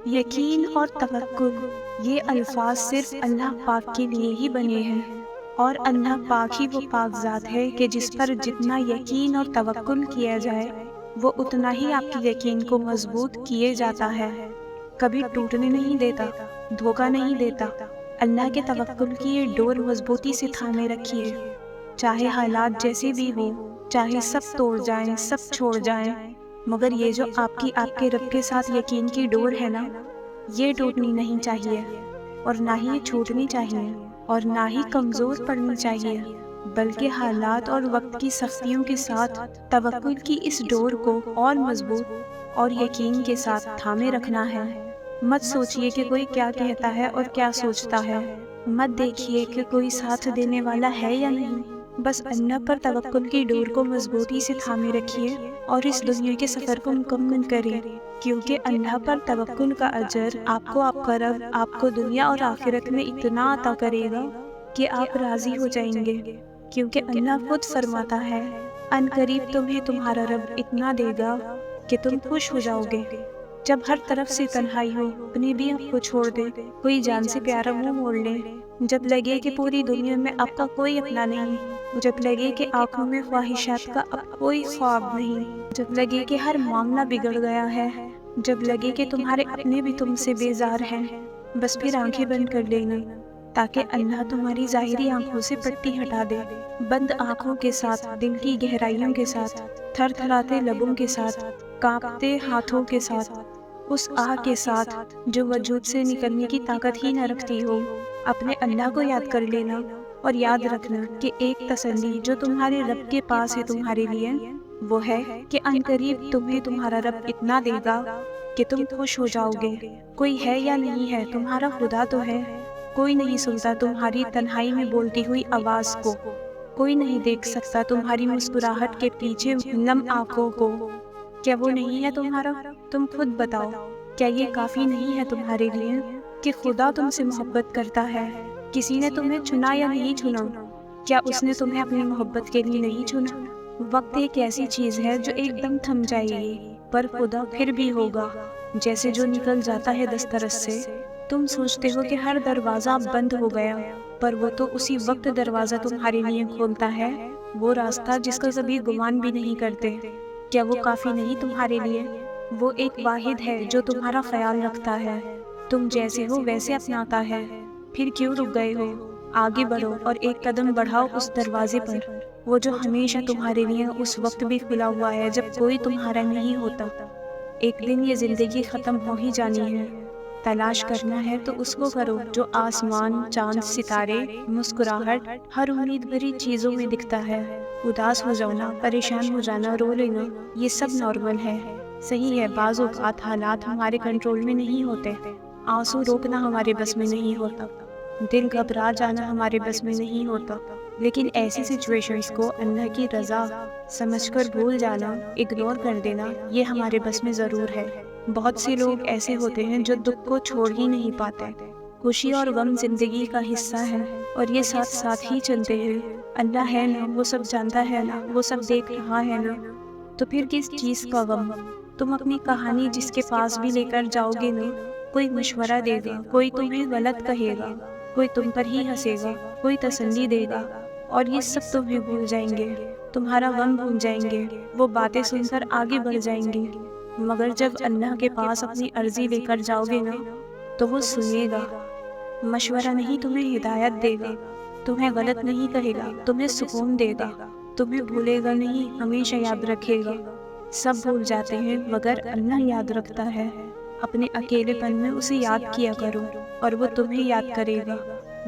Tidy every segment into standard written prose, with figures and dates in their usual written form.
یقین اور توکل یہ الفاظ صرف اللہ پاک کے لیے ہی بنے ہیں، اور اللہ پاک ہی وہ پاک ذات ہے کہ جس پر جتنا یقین اور توکل کیا جائے وہ اتنا ہی آپ کے یقین کو مضبوط کیے جاتا ہے، کبھی ٹوٹنے نہیں دیتا، دھوکہ نہیں دیتا۔ اللہ کے توکل کی یہ ڈور مضبوطی سے تھامے رکھیے، چاہے حالات جیسے بھی ہو، چاہے سب توڑ جائیں، سب چھوڑ جائیں، مگر یہ جو آپ کے رب کے ساتھ یقین کی ڈور ہے نا، یہ ٹوٹنی نہیں چاہیے، اور نہ ہی یہ چھوٹنی چاہیے، اور نہ ہی کمزور پڑنی چاہیے، بلکہ حالات اور وقت کی سختیوں کے ساتھ توکل کی اس ڈور کو اور مضبوط اور یقین کے ساتھ تھامے رکھنا ہے۔ مت سوچئے کہ کوئی کیا کہتا ہے اور کیا سوچتا ہے، مت دیکھیے کہ کوئی ساتھ دینے والا ہے یا نہیں، بس اللہ پر توکل کی ڈور کو مضبوطی سے تھامے رکھیے اور اس دنیا کے سفر کو مکمل کریں، کیونکہ اللہ پر توکل کا اجر آپ کو آپ کا رب آپ کو دنیا اور آخرت میں اتنا عطا کرے گا کہ آپ راضی ہو جائیں گے، کیونکہ اللہ خود فرماتا ہے ان قریب تمہیں تمہارا رب اتنا دے گا کہ تم خوش ہو جاؤ گے۔ جب ہر طرف سے تنہائی ہو، اپنے بھی آپ کو چھوڑ دے، کوئی جان سے پیارا منہ موڑ لے، جب لگے کہ پوری دنیا میں آپ کا کوئی اپنا نہیں، جب لگے کہ آنکھوں میں خواہشات کا اب کوئی خواب نہیں، جب لگے کہ ہر معاملہ بگڑ گیا ہے، جب لگے کہ تمہارے اپنے بھی تم سے بیزار ہیں، بس پھر آنکھیں بند کر لینا تاکہ اللہ تمہاری ظاہری آنکھوں سے پٹی ہٹا دے۔ بند آنکھوں کے ساتھ، دل کی گہرائیوں کے ساتھ، تھر تھراتے لبوں کے ساتھ، کانپتے ہاتھوں کے ساتھ، اس آہ کے ساتھ جو وجود سے نکلنے کی طاقت ہی نہ رکھتی ہو، اپنے اللہ کو یاد کر لینا، اور یاد رکھنا کہ ایک تسلی جو تمہارے رب کے پاس ہے تمہارے لیے، وہ ہے کہ ان قریب تمہیں تمہارا رب اتنا دے گا کہ تم خوش ہو جاؤ گے۔ کوئی ہے یا نہیں ہے، تمہارا خدا تو ہے۔ کوئی نہیں سنتا تمہاری تنہائی میں بولتی ہوئی آواز کو، کوئی نہیں دیکھ سکتا تمہاری مسکراہٹ کے پیچھے نم آنکھوں کو۔ کیا وہ نہیں ہے تمہارا؟ تم خود بتاؤ، کیا یہ کافی نہیں ہے تمہارے لیے کہ خدا تم سے محبت کرتا ہے؟ کسی نے تمہیں چنا یا نہیں چنا؟ کیا اس نے تمہیں اپنی محبت کے لیے نہیں چنا؟ وقت ایک ایسی چیز ہے جو ایک دم تھم جائے گی، پر خدا پھر بھی ہوگا، جیسے جو نکل جاتا ہے دسترس سے۔ تم سوچتے ہو کہ ہر دروازہ اب بند ہو گیا، پر وہ تو اسی وقت دروازہ تمہارے لیے کھولتا ہے، وہ راستہ جس کا کبھی گمان بھی نہیں کرتے۔ کیا وہ کافی نہیں تمہارے لیے؟ وہ ایک واحد ہے جو تمہارا خیال رکھتا ہے، تم جیسے ہو ویسے اپناتا ہے۔ پھر کیوں رک گئے ہو؟ آگے بڑھو اور ایک قدم بڑھاؤ اس دروازے پر، وہ جو ہمیشہ تمہارے لیے اس وقت بھی کھلا ہوا ہے جب کوئی تمہارا نہیں ہوتا۔ ایک دن یہ زندگی ختم ہو ہی جانی ہے، تلاش کرنا ہے تو اس کو کرو جو آسمان، چاند، ستارے، مسکراہٹ، ہر امید بھری چیزوں میں دکھتا ہے۔ اداس ہو جانا، پریشان ہو جانا، رو لینا، یہ سب نارمل ہے۔ صحیح ہے، بعض اوقات حالات ہمارے کنٹرول میں نہیں ہوتے، آنسو روکنا ہمارے بس میں نہیں ہوتا، دل گھبرا جانا ہمارے بس میں نہیں ہوتا، لیکن ایسی سچویشنز کو اللہ کی رضا سمجھ کر بھول جانا، اگنور کر دینا، یہ ہمارے بس میں ضرور ہے۔ بہت سے لوگ ایسے ہوتے ہیں جو دکھ کو چھوڑ ہی نہیں پاتے۔ خوشی اور غم زندگی کا حصہ ہے، اور یہ ساتھ ساتھ ہی چلتے ہیں۔ اللہ ہے نا، وہ سب جانتا ہے نا، وہ سب دیکھ رہا ہے نا، تو پھر کس چیز کا غم؟ تم اپنی کہانی جس کے پاس بھی لے کر جاؤ گے نا، کوئی مشورہ دے گا، کوئی تمہیں غلط کہے گا، کوئی تم پر ہی ہنسے گا، کوئی تسلی دے گا، اور یہ سب تمہیں بھول جائیں گے، تمہارا غم بھول جائیں گے، وہ باتیں سن کر آگے بڑھ جائیں گے۔ مگر جب اللہ کے پاس اپنی عرضی لے کر جاؤ گے نا، تو وہ سنے گا، مشورہ نہیں تمہیں ہدایت دے گا، تمہیں غلط نہیں کہے گا، تمہیں سکون دے گا، تمہیں بھولے گا نہیں، ہمیشہ یاد رکھے گا۔ سب بھول جاتے ہیں مگر اللہ یاد رکھتا ہے۔ اپنے اکیلے پن میں اسے یاد کیا کرو اور وہ تمہیں یاد کرے گا۔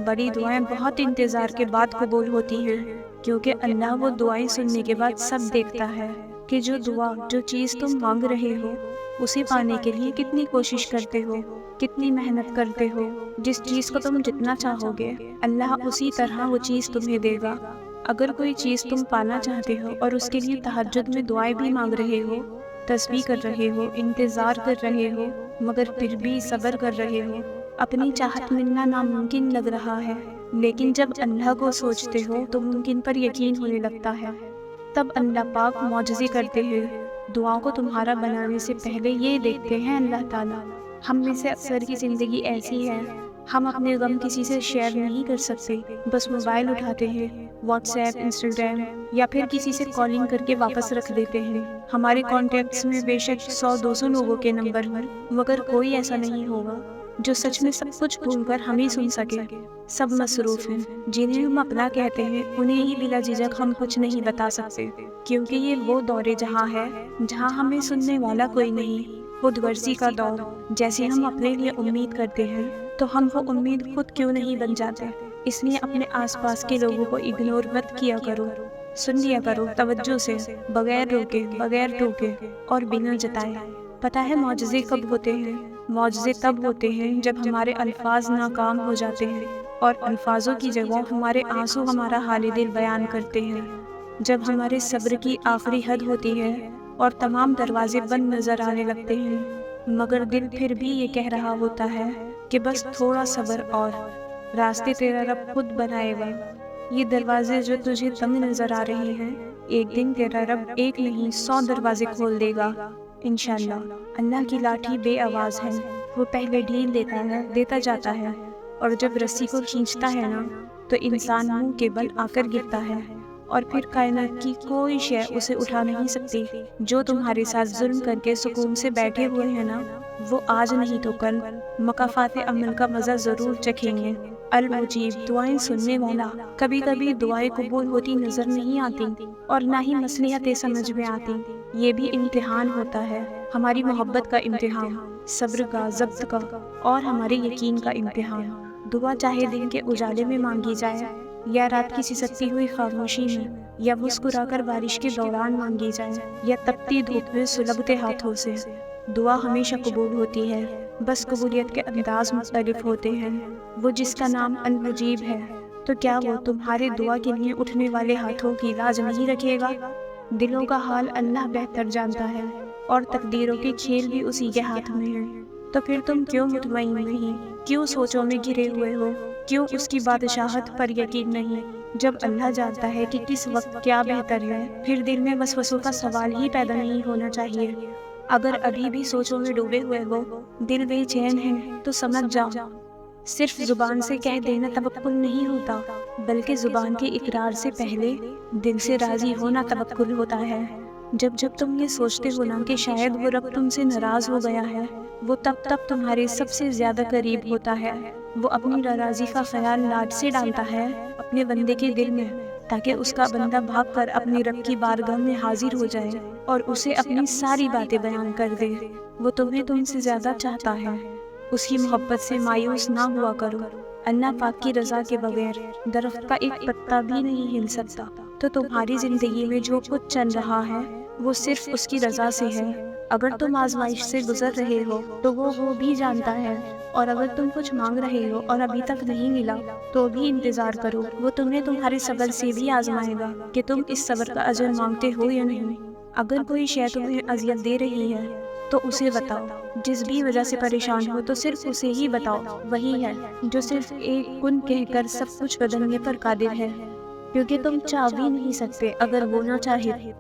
بڑی دعائیں بہت انتظار کے بعد قبول ہوتی ہیں، کیونکہ اللہ وہ دعائیں سننے کے بعد سب دیکھتا ہے کہ جو چیز تم مانگ رہے ہو اسے پانے کے لیے کتنی کوشش کرتے ہو، کتنی محنت کرتے ہو۔ جس چیز کو تم جتنا چاہو گے اللہ اسی طرح وہ چیز تمہیں دے گا۔ اگر کوئی چیز تم پانا چاہتے ہو اور اس کے لیے تہجد میں دعائیں بھی مانگ رہے ہو، تسبیح کر رہے ہو، انتظار کر رہے ہو، مگر پھر بھی صبر کر رہے ہو، اپنی چاہت ملنا ناممکن لگ رہا ہے، لیکن جب اللہ کو سوچتے ہو تو ممکن پر یقین ہونے لگتا ہے، تب اللہ پاک معجزے کرتے ہیں۔ دعاؤں کو تمہارا بنانے سے پہلے یہ دیکھتے ہیں اللہ تعالیٰ ہم میں سے اکثر کی زندگی ایسی ہے، ہم اپنے غم کسی سے شیئر نہیں کر سکتے، بس موبائل اٹھاتے ہیں، واٹس ایپ، انسٹاگرام یا پھر کسی سے کالنگ کر کے واپس رکھ دیتے ہیں۔ ہمارے کانٹیکٹس میں بے شک 100-200 لوگوں کے نمبر ہوں، مگر کوئی ایسا نہیں ہوگا جو سچ میں سب کچھ بھول کر ہمیں سن سکے۔ سب مصروف ہیں، جنہیں ہم اپنا کہتے ہیں انہیں ہی بلا جھجک ہم کچھ نہیں بتا سکتے، کیونکہ یہ وہ دور جہاں ہے جہاں ہمیں سننے والا کوئی نہیں، خود غرضی کا دور۔ جیسے ہم اپنے لیے امید کرتے ہیں تو ہم وہ امید خود کیوں نہیں بن جاتے؟ اس لیے اپنے آس پاس کے لوگوں کو اگنور مت کیا کرو، سن لیا کرو توجہ سے، بغیر روکے، بغیر ٹوکے اور بنا جتائے۔ پتہ ہے معجزے کب ہوتے ہیں؟ معجزے تب ہوتے ہیں جب ہمارے الفاظ ناکام ہو جاتے ہیں اور الفاظوں کی جگہ ہمارے آنسو ہمارا حال دل بیان کرتے ہیں، جب ہمارے صبر کی آخری حد ہوتی ہے اور تمام دروازے بند نظر آنے لگتے ہیں، مگر دل پھر بھی یہ کہہ رہا ہوتا ہے کہ بس تھوڑا صبر اور راستے تیرا رب خود بنائے گا۔ یہ دروازے جو تجھے تنگ نظر آ رہے ہیں، ایک دن تیرا رب ایک نہیں 100 دروازے کھول دے گا انشاءاللہ۔ اللہ کی لاٹھی بے آواز ہے، وہ پہلے ڈھیل دیتا ہے، دیتا جاتا ہے، اور جب رسی کو کھینچتا ہے نا تو انسان منہ کے بل آ کر گرتا ہے، اور پھر کائنات کی کوئی شے اسے اٹھا نہیں سکتی۔ جو تمہارے ساتھ ظلم کر کے سکون سے بیٹھے ہوئے ہیں نا، وہ آج نہیں تو کل مکافات عمل کا مزہ ضرور چکھیں گے۔ المجیب، دعائیں سننے والا۔ کبھی کبھی دعائیں قبول ہوتی نظر نہیں آتی اور نہ ہی مصلحتیں سمجھ میں آتی، یہ بھی امتحان ہوتا ہے، ہماری محبت کا امتحان، صبر کا، ضبط کا اور ہمارے یقین کا امتحان۔ دعا چاہے دن کے اجالے میں مانگی جائے یا رات کی سسکتی ہوئی خاموشی میں، یا مسکرا کر بارش کے دوران مانگی جائے یا تپتی دھوپ میں سلگتے ہاتھوں سے، دعا ہمیشہ قبول ہوتی ہے، بس قبولیت کے انداز مختلف ہوتے ہیں۔ وہ جس کا نام المجیب ہے، تو کیا وہ تمہارے دعا کے لیے اٹھنے والے ہاتھوں کی لاج نہیں رکھے گا؟ دلوں کا حال اللہ بہتر جانتا ہے اور تقدیروں کے کھیل بھی اسی کے ہاتھ میں ہیں، تو پھر تم کیوں مطمئن نہیں؟ کیوں سوچوں میں گھرے ہوئے ہو؟ کیوں اس کی بادشاہت پر یقین نہیں؟ جب اللہ جانتا ہے کہ کس وقت کیا بہتر ہے، پھر دل میں وسوسوں کا سوال ہی پیدا نہیں ہونا چاہیے۔ اگر ابھی بھی سوچوں میں ڈوبے ہوئے ہو، دل بے چین ہے، تو سمجھ جاؤ، صرف زبان سے کہہ دینا توکل نہیں ہوتا، بلکہ زبان کے اقرار سے پہلے دل سے راضی ہونا توکل ہوتا ہے۔ جب تم یہ سوچتے ہو نا کہ شاید وہ رب تم سے ناراض ہو گیا ہے، وہ تب تمہارے سب سے زیادہ قریب ہوتا ہے۔ وہ اپنی ناراضی کا خیال لاڈ سے ڈالتا ہے اپنے بندے کے دل میں، تاکہ اس کا بندہ بھاگ کر اپنی رب کی بارگاہ میں حاضر ہو جائے اور اسے اپنی ساری باتیں بیان کر دے۔ وہ تمہیں تم سے زیادہ چاہتا ہے، اس کی محبت سے مایوس نہ ہوا کرو۔ اللہ پاک کی رضا کے بغیر درخت کا ایک پتا بھی نہیں ہل سکتا، تو تمہاری زندگی میں جو کچھ چل رہا ہے وہ صرف اس کی رضا سے ہے۔ اگر تم آزمائش سے گزر رہے ہو تو وہ بھی جانتا ہے، اور اگر تم کچھ مانگ رہے ہو اور ابھی تک نہیں ملا تو بھی انتظار کرو، وہ تمہیں تمہارے صبر سے بھی آزمائے گا کہ تم اس صبر کا اجر مانگتے ہو یا نہیں۔ اگر کوئی شے تمہیں اذیت دے رہی ہے تو اسے بتاؤ، جس بھی وجہ سے پریشان ہو تو صرف اسے ہی بتاؤ، وہی ہے جو صرف ایک کن کہہ کر سب کچھ بدلنے پر قادر ہے، کیونکہ تم چاہ بھی نہیں سکتے اگر وہ نہ چاہے۔